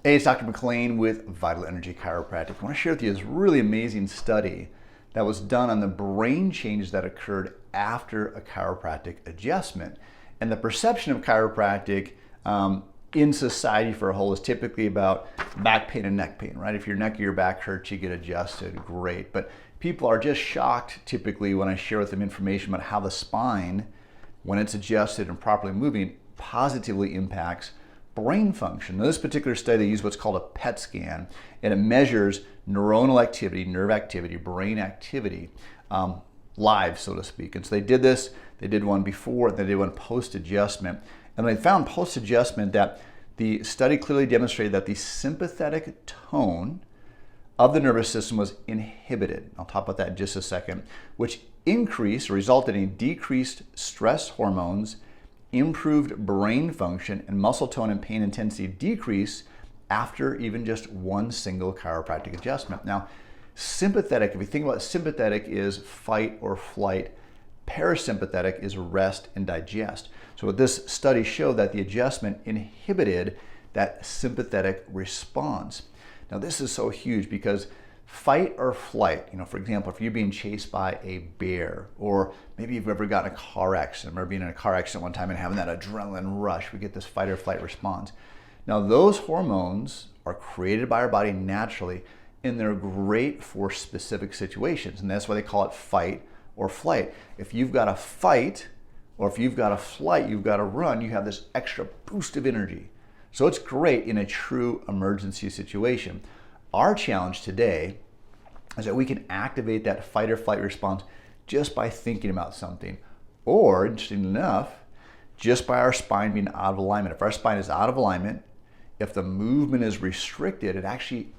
Hey, it's Dr. McLean with Vital Energy Chiropractic. I want to share with you this really amazing study that was done on the brain changes that occurred after a chiropractic adjustment. And the perception of chiropractic in society for a whole is typically about back pain and neck pain, right? If your neck or your back hurts, you get adjusted, great. But people are just shocked typically when I share with them information about how the spine, when it's adjusted and properly moving, positively impacts brain function. Now, this particular study, they use what's called a PET scan, and it measures neuronal activity, nerve activity, brain activity, live, so to speak. And so they did this, they did one before, and they did one post-adjustment. And they found post-adjustment that the study clearly demonstrated that the sympathetic tone of the nervous system was inhibited. I'll talk about that in just a second, which increased or resulted in decreased stress hormones, improved brain function, and muscle tone and pain intensity decrease after even just one single chiropractic adjustment. Now, sympathetic, if you think about it, sympathetic is fight or flight. Parasympathetic is rest and digest. So what this study showed that the adjustment inhibited that sympathetic response. Now this is so huge because fight or flight, for example, if you're being chased by a bear, or maybe you've ever gotten a car accident, or being in a car accident one time and having that adrenaline rush, we get this fight or flight response. Now those hormones are created by our body naturally, and they're great for specific situations, and that's why they call it fight or flight. If you've got to fight, or if you've got to flight, you've got to run, you have this extra boost of energy. So it's great in a true emergency situation. Our challenge today is that we can activate that fight or flight response just by thinking about something, or, interesting enough, just by our spine being out of alignment. If our spine is out of alignment, if the movement is restricted, it actually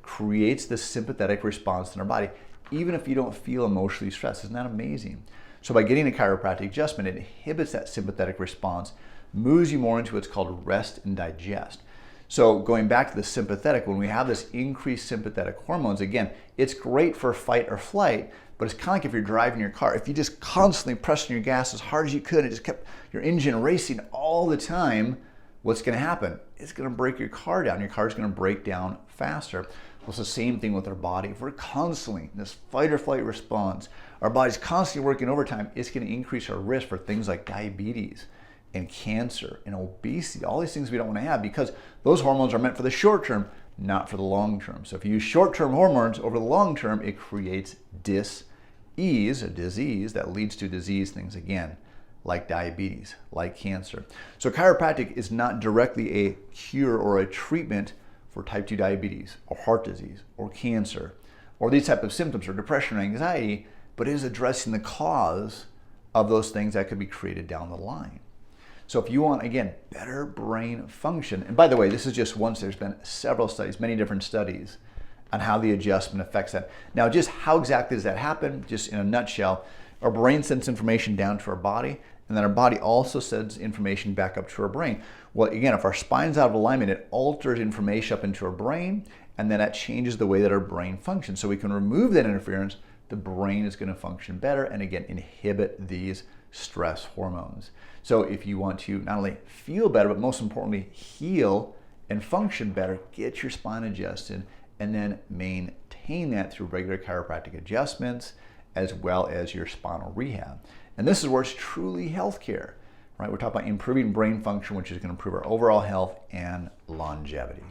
creates this sympathetic response in our body, even if you don't feel emotionally stressed. Isn't that amazing? So by getting a chiropractic adjustment, it inhibits that sympathetic response, moves you more into what's called rest and digest. So going back to the sympathetic, when we have this increased sympathetic hormones, again, it's great for fight or flight, but it's kind of like if you're driving your car. If you just constantly pressing your gas as hard as you could and just kept your engine racing all the time, what's going to happen? It's going to break your car down. Your car is going to break down faster. Well, it's the same thing with our body. If we're constantly in this fight or flight response, our body's constantly working overtime, it's going to increase our risk for things like diabetes and cancer and obesity, all these things we don't want to have, because those hormones are meant for the short term, not for the long term. So if you use short-term hormones over the long term, it creates dis-ease, a disease that leads to disease things again, like diabetes, like cancer. So chiropractic is not directly a cure or a treatment for type 2 diabetes or heart disease or cancer or these type of symptoms or depression or anxiety, but it is addressing the cause of those things that could be created down the line. So if you want, again, better brain function, and by the way, this is just one, there's been several studies, many different studies on how the adjustment affects that. Now, just how exactly does that happen? Just in a nutshell, our brain sends information down to our body, and then our body also sends information back up to our brain. Well, again, if our spine's out of alignment, it alters information up into our brain, and then that changes the way that our brain functions. So we can remove that interference, the brain is going to function better, and again, inhibit these stress hormones. So if you want to not only feel better, but most importantly, heal and function better, get your spine adjusted, and then maintain that through regular chiropractic adjustments, as well as your spinal rehab. And this is where it's truly healthcare, right? We're talking about improving brain function, which is going to improve our overall health and longevity.